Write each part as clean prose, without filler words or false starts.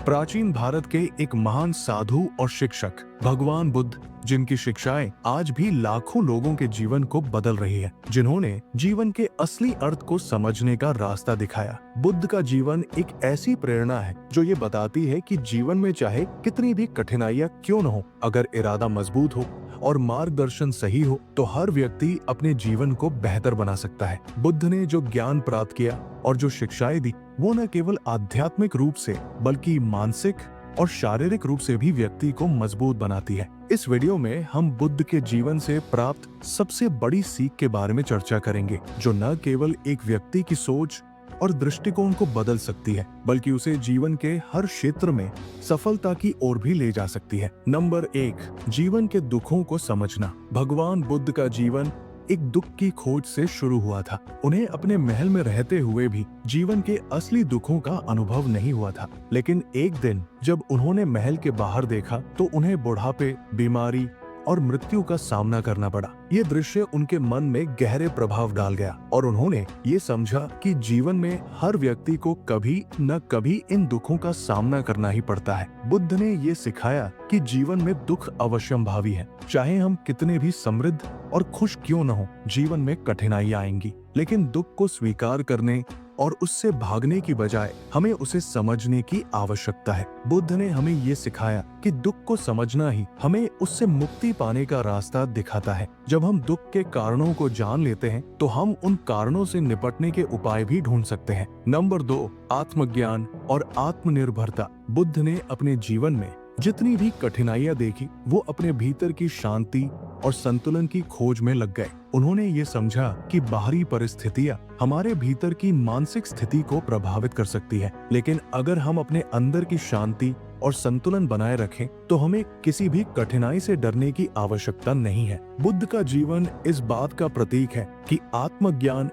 प्राचीन भारत के एक महान साधु और शिक्षक भगवान बुद्ध, जिनकी शिक्षाएं आज भी लाखों लोगों के जीवन को बदल रही है, जिन्होंने जीवन के असली अर्थ को समझने का रास्ता दिखाया। बुद्ध का जीवन एक ऐसी प्रेरणा है जो ये बताती है कि जीवन में चाहे कितनी भी कठिनाइयां क्यों न हो, अगर इरादा मजबूत हो और मार्गदर्शन सही हो तो हर व्यक्ति अपने जीवन को बेहतर बना सकता है। बुद्ध ने जो ज्ञान प्राप्त किया और जो शिक्षाएं दी, वो न केवल आध्यात्मिक रूप से बल्कि मानसिक और शारीरिक रूप से भी व्यक्ति को मजबूत बनाती है। इस वीडियो में हम बुद्ध के जीवन से प्राप्त सबसे बड़ी सीख के बारे में चर्चा करेंगे, जो न केवल एक व्यक्ति की सोच और दृष्टिकोण को बदल सकती है, बल्कि उसे जीवन के हर क्षेत्र में सफलता की ओर भी ले जा सकती है। नंबर 1, जीवन के दुखों को समझना। भगवान बुद्ध का जीवन एक दुख की खोज से शुरू हुआ था। उन्हें अपने महल में रहते हुए भी जीवन के असली दुखों का अनुभव नहीं हुआ था, लेकिन एक दिन जब उन्होंने महल के बाहर देखा तो उन्हें बुढ़ापे, बीमारी और मृत्यु का सामना करना पड़ा। ये दृश्य उनके मन में गहरे प्रभाव डाल गया और उन्होंने ये समझा कि जीवन में हर व्यक्ति को कभी न कभी इन दुखों का सामना करना ही पड़ता है। बुद्ध ने ये सिखाया कि जीवन में दुख अवश्यंभावी है। चाहे हम कितने भी समृद्ध और खुश क्यों न हो, जीवन में कठिनाइयां आएंगी, लेकिन दुख को स्वीकार करने और उससे भागने की बजाय हमें उसे समझने की आवश्यकता है। बुद्ध ने हमें ये सिखाया कि दुख को समझना ही हमें उससे मुक्ति पाने का रास्ता दिखाता है। जब हम दुख के कारणों को जान लेते हैं तो हम उन कारणों से निपटने के उपाय भी ढूंढ सकते हैं। नंबर 2, आत्मज्ञान और आत्मनिर्भरता। बुद्ध ने अपने जीवन में जितनी भी कठिनाइयां देखी, वो अपने भीतर की शांति और संतुलन की खोज में लग गए। उन्होंने ये समझा कि बाहरी परिस्थितियां हमारे भीतर की मानसिक स्थिति को प्रभावित कर सकती है, लेकिन अगर हम अपने अंदर की शांति और संतुलन बनाए रखें तो हमें किसी भी कठिनाई से डरने की आवश्यकता नहीं है। बुद्ध का जीवन इस बात का प्रतीक है कि आत्मज्ञान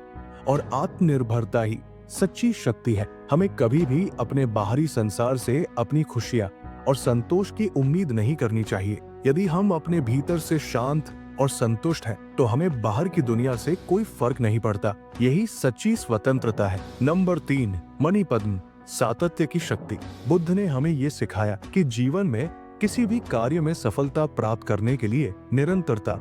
और आत्मनिर्भरता ही सच्ची शक्ति है। हमें कभी भी अपने बाहरी संसार से अपनी खुशियां और संतोष की उम्मीद नहीं करनी चाहिए। यदि हम अपने भीतर से शांत और संतुष्ट हैं, तो हमें बाहर की दुनिया से कोई फर्क नहीं पड़ता। यही सच्ची स्वतंत्रता है। नंबर 3, मणिपद्म, सातत्य की शक्ति। बुद्ध ने हमें ये सिखाया कि जीवन में किसी भी कार्य में सफलता प्राप्त करने के लिए निरंतरता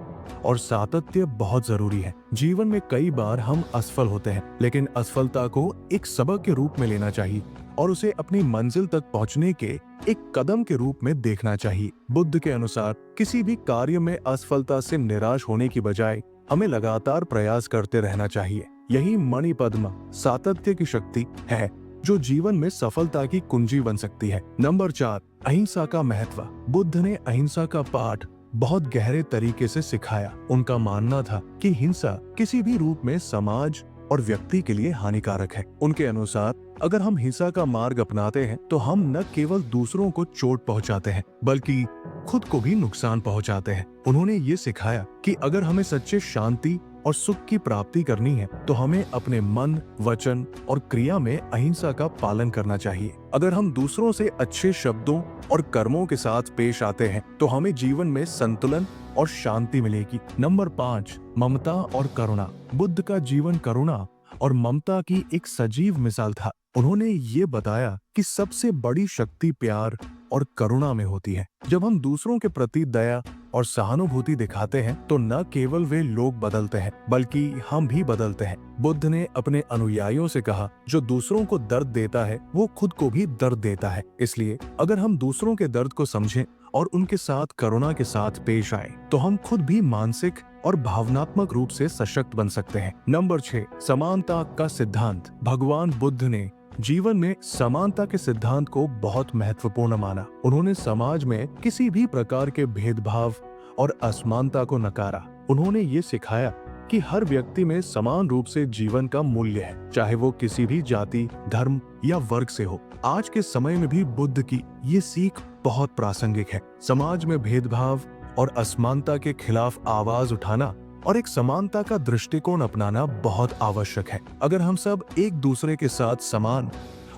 और सातत्य बहुत जरूरी है। जीवन में कई बार हम असफल होते हैं, लेकिन असफलता को एक सबक के रूप में लेना चाहिए और उसे अपनी मंजिल तक पहुंचने के एक कदम के रूप में देखना चाहिए। बुद्ध के अनुसार किसी भी कार्य में असफलता से निराश होने की बजाय हमें लगातार प्रयास करते रहना चाहिए। यही मणिपद्म, सातत्य की शक्ति है जो जीवन में सफलता की कुंजी बन सकती है। नंबर 4, अहिंसा का महत्व। बुद्ध ने अहिंसा का पाठ बहुत गहरे तरीके से सिखाया। उनका मानना था कि हिंसा किसी भी रूप में समाज और व्यक्ति के लिए हानिकारक है। उनके अनुसार अगर हम हिंसा का मार्ग अपनाते हैं तो हम न केवल दूसरों को चोट पहुंचाते हैं, बल्कि खुद को भी नुकसान पहुंचाते हैं। उन्होंने ये सिखाया कि अगर हमें सच्चे शांति और सुख की प्राप्ति करनी है तो हमें अपने मन, वचन और क्रिया में अहिंसा का पालन करना चाहिए। अगर हम दूसरों से अच्छे शब्दों और कर्मों के साथ पेश आते हैं तो हमें जीवन में संतुलन और शांति मिलेगी। नंबर 5, ममता और करुणा। बुद्ध का जीवन करुणा और ममता की एक सजीव मिसाल था। उन्होंने ये बताया कि सबसे बड़ी शक्ति प्यार और करुणा में होती है। जब हम दूसरों के प्रति दया और सहानुभूति दिखाते हैं तो न केवल वे लोग बदलते हैं, बल्कि हम भी बदलते हैं। बुद्ध ने अपने अनुयायियों से कहा, जो दूसरों को दर्द देता है वो खुद को भी दर्द देता है। इसलिए अगर हम दूसरों के दर्द को समझें और उनके साथ करुणा के साथ पेश आए तो हम खुद भी मानसिक और भावनात्मक रूप से सशक्त बन सकते हैं। नंबर 6, समानता का सिद्धांत। भगवान बुद्ध ने जीवन में समानता के सिद्धांत को बहुत महत्वपूर्ण माना। उन्होंने समाज में किसी भी प्रकार के भेदभाव और असमानता को नकारा। उन्होंने ये सिखाया कि हर व्यक्ति में समान रूप से जीवन का मूल्य है, चाहे वो किसी भी जाति, धर्म या वर्ग से हो। आज के समय में भी बुद्ध की ये सीख बहुत प्रासंगिक है। समाज में भेदभाव और असमानता के खिलाफ आवाज उठाना और एक समानता का दृष्टिकोण अपनाना बहुत आवश्यक है। अगर हम सब एक दूसरे के साथ समान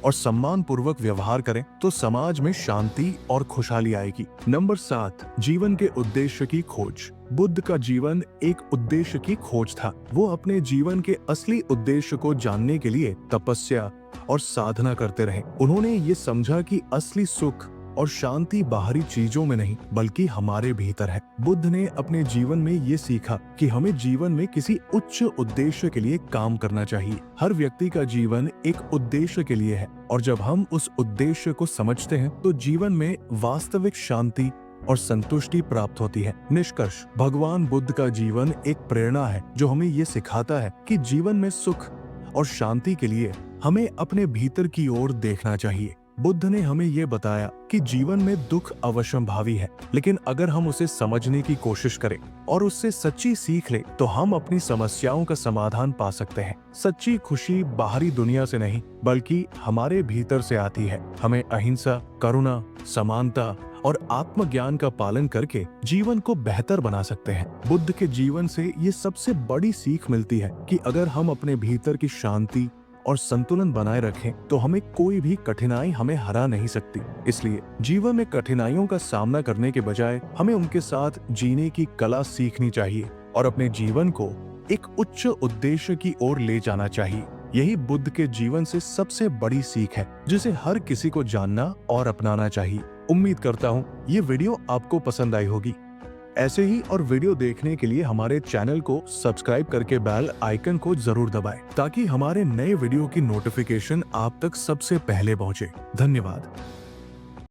और सम्मान पूर्वक व्यवहार करें तो समाज में शांति और खुशहाली आएगी। नंबर 7, जीवन के उद्देश्य की खोज। बुद्ध का जीवन एक उद्देश्य की खोज था। वो अपने जीवन के असली उद्देश्य को जानने के लिए तपस्या और साधना करते रहे। उन्होंने ये समझा कि असली सुख और शांति बाहरी चीजों में नहीं बल्कि हमारे भीतर है। बुद्ध ने अपने जीवन में ये सीखा कि हमें जीवन में किसी उच्च उद्देश्य के लिए काम करना चाहिए। हर व्यक्ति का जीवन एक उद्देश्य के लिए है और जब हम उस उद्देश्य को समझते हैं तो जीवन में वास्तविक शांति और संतुष्टि प्राप्त होती है। निष्कर्ष, भगवान बुद्ध का जीवन एक प्रेरणा है जो हमें ये सिखाता है कि जीवन में सुख और शांति के लिए हमें अपने भीतर की ओर देखना चाहिए। बुद्ध ने हमें ये बताया कि जीवन में दुख अवश्यंभावी है, लेकिन अगर हम उसे समझने की कोशिश करें और उससे सच्ची सीख लें तो हम अपनी समस्याओं का समाधान पा सकते हैं। सच्ची खुशी बाहरी दुनिया से नहीं बल्कि हमारे भीतर से आती है। हमें अहिंसा, करुणा, समानता और आत्मज्ञान का पालन करके जीवन को बेहतर बना सकते हैं। बुद्ध के जीवन से ये सबसे बड़ी सीख मिलती है कि अगर हम अपने भीतर की शांति और संतुलन बनाए रखें तो हमें कोई भी कठिनाई हमें हरा नहीं सकती। इसलिए जीवन में कठिनाइयों का सामना करने के बजाय हमें उनके साथ जीने की कला सीखनी चाहिए और अपने जीवन को एक उच्च उद्देश्य की ओर ले जाना चाहिए। यही बुद्ध के जीवन से सबसे बड़ी सीख है जिसे हर किसी को जानना और अपनाना चाहिए। उम्मीद करता हूँ ये वीडियो आपको पसंद आई होगी। ऐसे ही और वीडियो देखने के लिए हमारे चैनल को सब्सक्राइब करके बेल आइकन को जरूर दबाएं ताकि हमारे नए वीडियो की नोटिफिकेशन आप तक सबसे पहले पहुंचे। धन्यवाद।